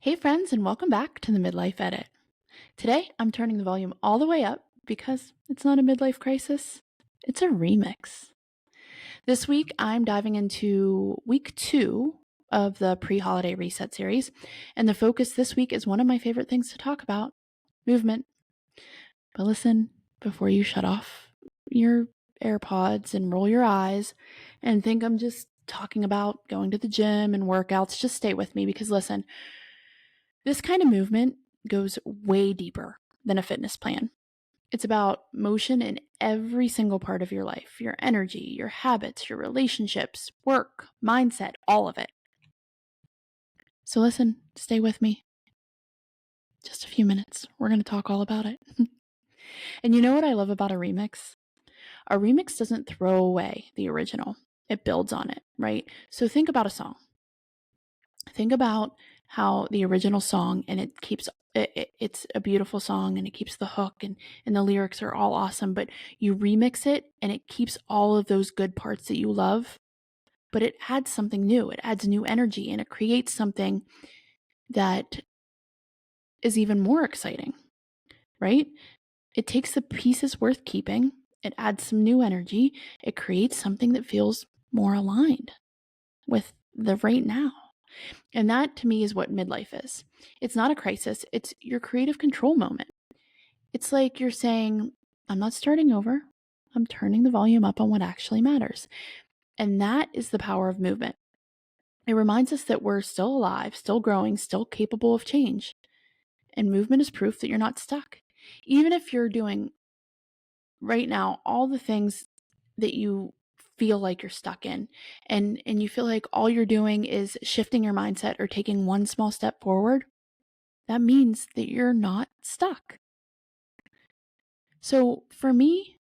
Hey friends, and welcome back to the Midlife Edit. Today, I'm turning the volume all the way up because it's not a midlife crisis, it's a remix. This week, I'm diving into week 2 of the pre-holiday reset series, and the focus this week is one of my favorite things to talk about, movement. But listen, before you shut off your AirPods and roll your eyes and think I'm just talking about going to the gym and workouts, just stay with me because listen, this kind of movement goes way deeper than a fitness plan. It's about motion in every single part of your life, your energy, your habits, your relationships, work, mindset, all of it. So listen, stay with me. Just a few minutes. We're going to talk all about it. And you know what I love about a remix? A remix doesn't throw away the original, it builds on it, right? So think about a song. Think about how the original song and it's a beautiful song and it keeps the hook and the lyrics are all awesome, but you remix it and it keeps all of those good parts that you love, but it adds something new. It adds new energy and it creates something that is even more exciting, right? It takes the pieces worth keeping, it adds some new energy, it creates something that feels more aligned with the right now. And that to me is what midlife is. It's not a crisis, it's your creative control moment. It's like you're saying, I'm not starting over, I'm turning the volume up on what actually matters. And that is the power of movement. It reminds us that we're still alive, still growing, still capable of change. And movement is proof that you're not stuck. Even if you're doing right now all the things that you feel like you're stuck in and you feel like all you're doing is shifting your mindset or taking one small step forward, that means that you're not stuck. So for me,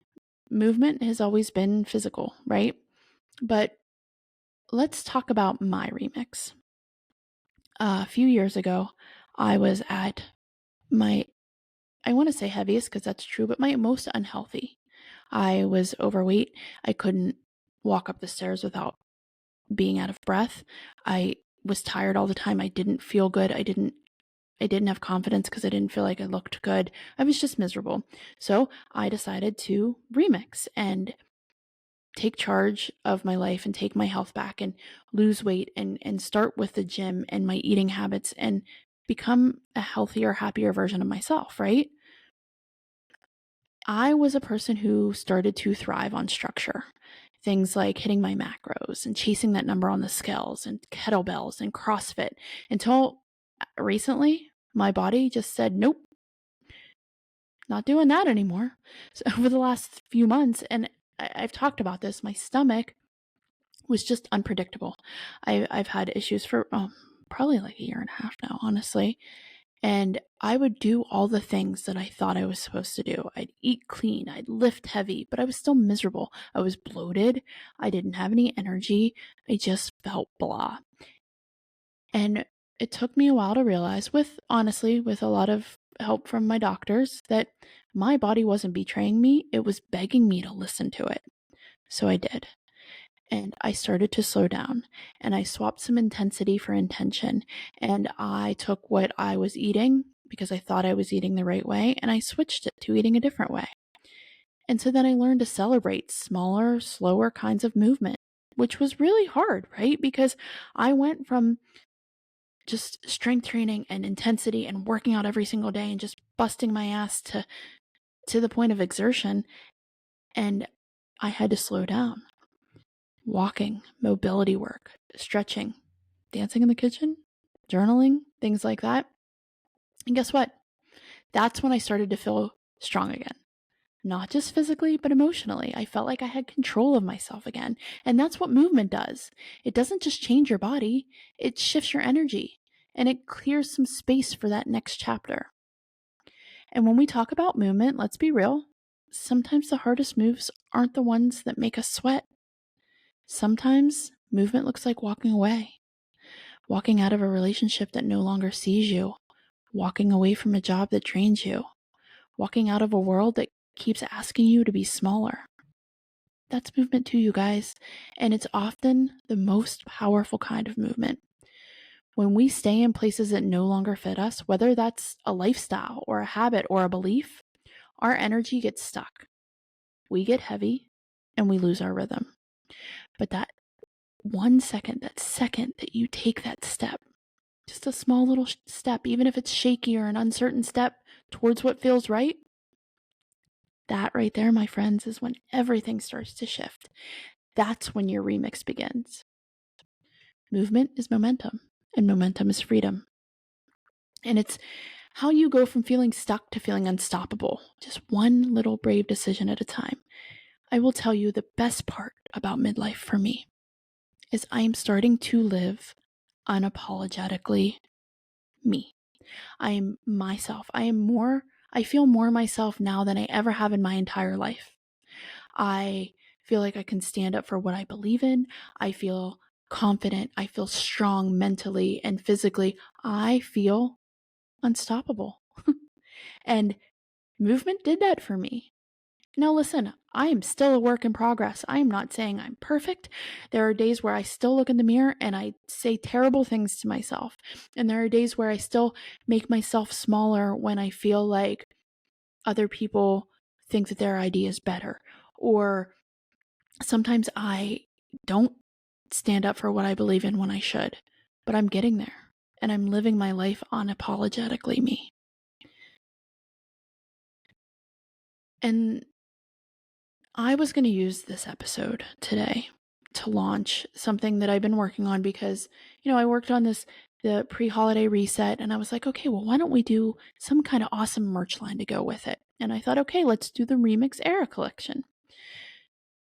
movement has always been physical, right? But let's talk about my remix. A few years ago, I was at my, I want to say heaviest because that's true, but my most unhealthy. I was overweight. I couldn't walk up the stairs without being out of breath. I was tired all the time. I didn't feel good. I didn't have confidence because I didn't feel like I looked good. I was just miserable. So I decided to remix and take charge of my life and take my health back and lose weight and start with the gym and my eating habits and become a healthier, happier version of myself, right? I was a person who started to thrive on structure. Things like hitting my macros and chasing that number on the scales and kettlebells and CrossFit until recently my body just said, nope, not doing that anymore. So over the last few months, and I've talked about this, my stomach was just unpredictable. I've had issues for probably like a year and a half now, honestly. And I would do all the things that I thought I was supposed to do. I'd eat clean, I'd lift heavy, but I was still miserable. I was bloated. I didn't have any energy. I just felt blah. And it took me a while to realize, honestly, with a lot of help from my doctors, that my body wasn't betraying me. It was begging me to listen to it. So I did. And I started to slow down and I swapped some intensity for intention. And I took what I was eating because I thought I was eating the right way and I switched it to eating a different way. And so then I learned to celebrate smaller, slower kinds of movement, which was really hard, right? Because I went from just strength training and intensity and working out every single day and just busting my ass to the point of exertion. And I had to slow down. Walking, mobility work, stretching, dancing in the kitchen, journaling, things like that. And guess what? That's when I started to feel strong again. Not just physically, but emotionally. I felt like I had control of myself again. And that's what movement does. It doesn't just change your body, it shifts your energy and it clears some space for that next chapter. And when we talk about movement, let's be real, sometimes the hardest moves aren't the ones that make us sweat. Sometimes movement looks like walking away, walking out of a relationship that no longer sees you, walking away from a job that drains you, walking out of a world that keeps asking you to be smaller. That's movement too, you guys, and it's often the most powerful kind of movement. When we stay in places that no longer fit us, whether that's a lifestyle or a habit or a belief, our energy gets stuck. We get heavy and we lose our rhythm. But that 1 second, that second that you take that step, just a small little step, even if it's shaky or an uncertain step towards what feels right, that right there, my friends, is when everything starts to shift. That's when your remix begins. Movement is momentum, and momentum is freedom. And it's how you go from feeling stuck to feeling unstoppable, just one little brave decision at a time. I will tell you the best part about midlife for me is I am starting to live unapologetically me. I am myself. I feel more myself now than I ever have in my entire life. I feel like I can stand up for what I believe in. I feel confident. I feel strong mentally and physically. I feel unstoppable. And movement did that for me. Now, listen, I am still a work in progress. I am not saying I'm perfect. There are days where I still look in the mirror and I say terrible things to myself. And there are days where I still make myself smaller when I feel like other people think that their idea is better. Or sometimes I don't stand up for what I believe in when I should. But I'm getting there. And I'm living my life unapologetically me. And I was going to use this episode today to launch something that I've been working on because, I worked on the pre-holiday reset, and I was like, okay, well, why don't we do some kind of awesome merch line to go with it? And I thought, okay, let's do the Remix Era collection.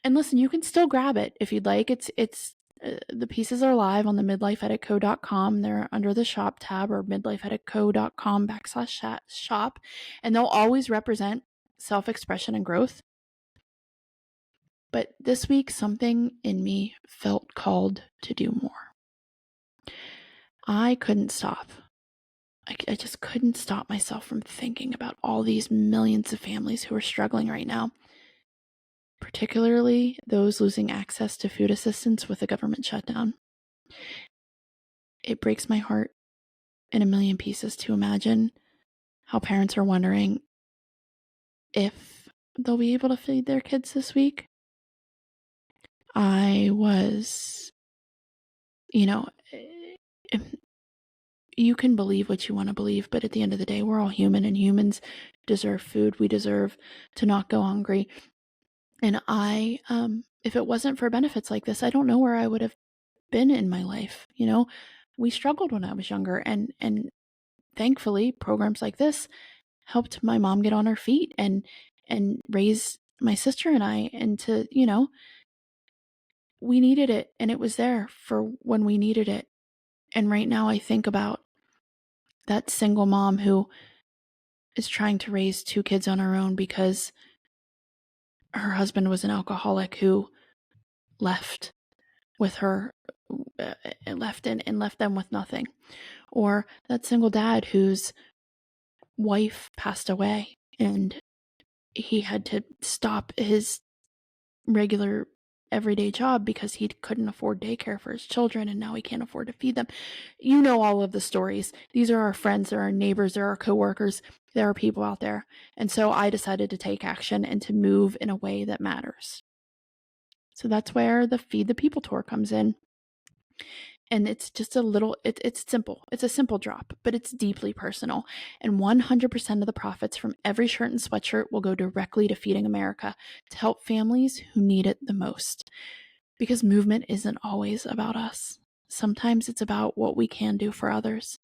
And listen, you can still grab it if you'd like. The pieces are live on the midlifeeditco.com. They're under the shop tab or midlifeeditco.com/shop, and they'll always represent self-expression and growth. But this week, something in me felt called to do more. I couldn't stop. I just couldn't stop myself from thinking about all these millions of families who are struggling right now, particularly those losing access to food assistance with the government shutdown. It breaks my heart in a million pieces to imagine how parents are wondering if they'll be able to feed their kids this week. I was, you can believe what you want to believe, but at the end of the day, we're all human, and humans deserve food. We deserve to not go hungry. And if it wasn't for benefits like this, I don't know where I would have been in my life. We struggled when I was younger, and thankfully, programs like this helped my mom get on her feet and raise my sister and I into, we needed it, and it was there for when we needed it. And right now I think about that single mom who is trying to raise 2 kids on her own because her husband was an alcoholic who left with her, left them with nothing. Or that single dad whose wife passed away and he had to stop his regular everyday job because he couldn't afford daycare for his children, and now he can't afford to feed them. You know all of the stories. These are our friends, they're our neighbors, they're our coworkers, there are people out there. And so I decided to take action and to move in a way that matters. So that's where the Feed the People tour comes in. And it's just it's simple. It's a simple drop, but it's deeply personal. And 100% of the profits from every shirt and sweatshirt will go directly to Feeding America to help families who need it the most. Because movement isn't always about us. Sometimes it's about what we can do for others.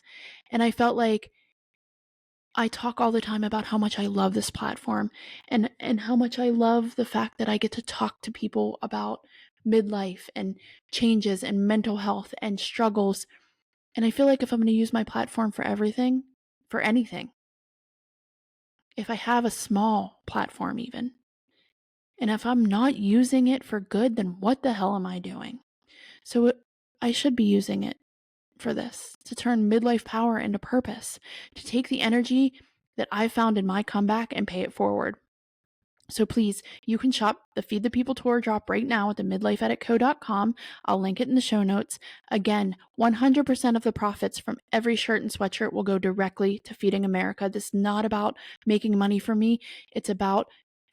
And I felt like I talk all the time about how much I love this platform and how much I love the fact that I get to talk to people about midlife and changes and mental health and struggles. And I feel like if I'm going to use my platform for everything, for anything, if I have a small platform even, and if I'm not using it for good, then what the hell am I doing? So I should be using it for this, to turn midlife power into purpose, to take the energy that I found in my comeback and pay it forward. So please, you can shop the Feed the People tour drop right now at the midlifeeditco.com. I'll link it in the show notes. Again, 100% of the profits from every shirt and sweatshirt will go directly to Feeding America. This is not about making money for me. It's about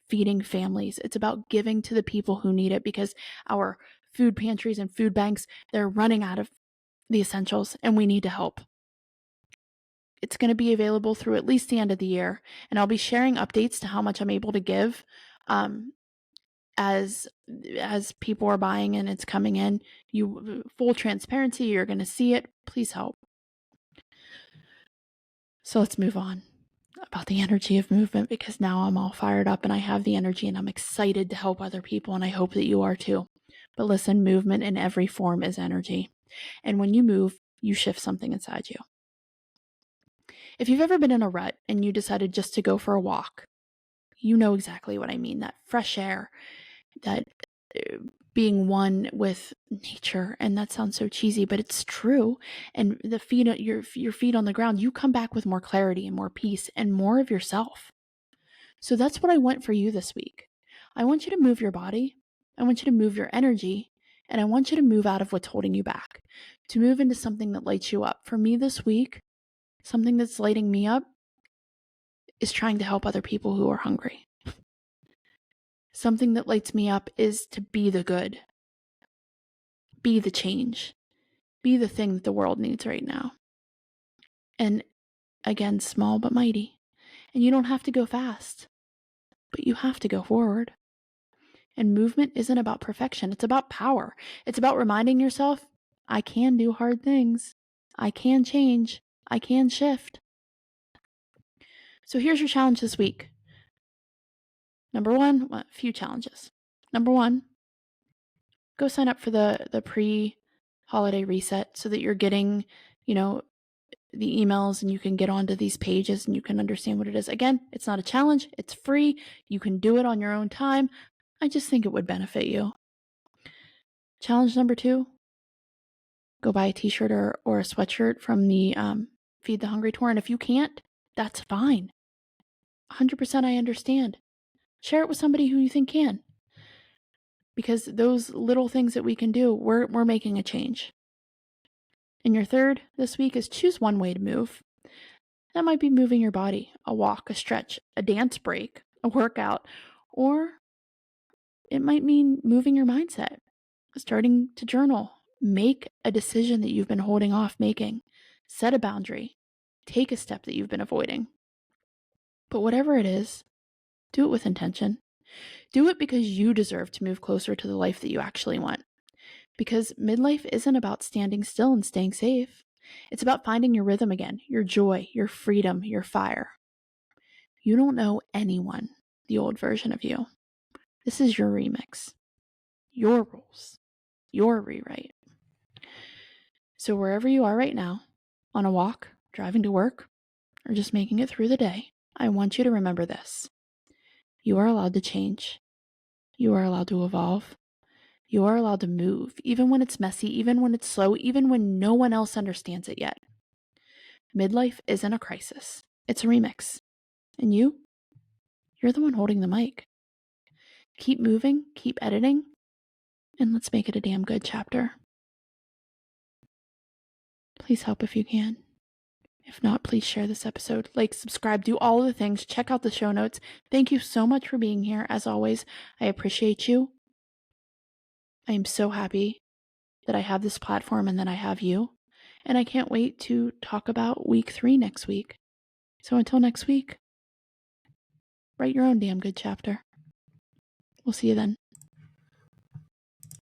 feeding families. It's about giving to the people who need it, because our food pantries and food banks, they're running out of the essentials and we need to help. It's going to be available through at least the end of the year, and I'll be sharing updates to how much I'm able to give as people are buying and it's coming in. Full transparency, you're going to see it. Please help. So let's move on about the energy of movement, because now I'm all fired up and I have the energy and I'm excited to help other people, and I hope that you are too. But listen, movement in every form is energy. And when you move, you shift something inside you. If you've ever been in a rut and you decided just to go for a walk, you know exactly what I mean. That fresh air, that being one with nature. And that sounds so cheesy, but it's true. And the feet, your feet on the ground, you come back with more clarity and more peace and more of yourself. So that's what I want for you this week. I want you to move your body. I want you to move your energy. And I want you to move out of what's holding you back, to move into something that lights you up. For me this week, something that's lighting me up is trying to help other people who are hungry. Something that lights me up is to be the good, be the change, be the thing that the world needs right now. And again, small but mighty. And you don't have to go fast, but you have to go forward. And movement isn't about perfection. It's about power. It's about reminding yourself, I can do hard things. I can change. I can shift. So here's your challenge this week. Number one, a few challenges. Number one, go sign up for the pre-holiday reset so that you're getting, the emails and you can get onto these pages and you can understand what it is. Again, it's not a challenge. It's free. You can do it on your own time. I just think it would benefit you. Challenge number two, go buy a t-shirt or a sweatshirt from the Feed the Hungry tour. And if you can't, that's fine. 100% I understand. Share it with somebody who you think can. Because those little things that we can do, we're making a change. And your third this week is choose one way to move. That might be moving your body, a walk, a stretch, a dance break, a workout, or it might mean moving your mindset, starting to journal, make a decision that you've been holding off making, set a boundary, take a step that you've been avoiding. But whatever it is, do it with intention. Do it because you deserve to move closer to the life that you actually want. Because midlife isn't about standing still and staying safe. It's about finding your rhythm again, your joy, your freedom, your fire. You don't know anyone the old version of you. This is your remix, your rules, your rewrite. So wherever you are right now, on a walk, driving to work, or just making it through the day, I want you to remember this. You are allowed to change. You are allowed to evolve. You are allowed to move, even when it's messy, even when it's slow, even when no one else understands it yet. Midlife isn't a crisis. It's a remix. And you're the one holding the mic. Keep moving, keep editing, and let's make it a damn good chapter. Please help if you can. If not, please share this episode, like, subscribe, do all of the things, check out the show notes. Thank you so much for being here. As always, I appreciate you. I am so happy that I have this platform and that I have you. And I can't wait to talk about week 3 next week. So until next week, write your own damn good chapter. We'll see you then.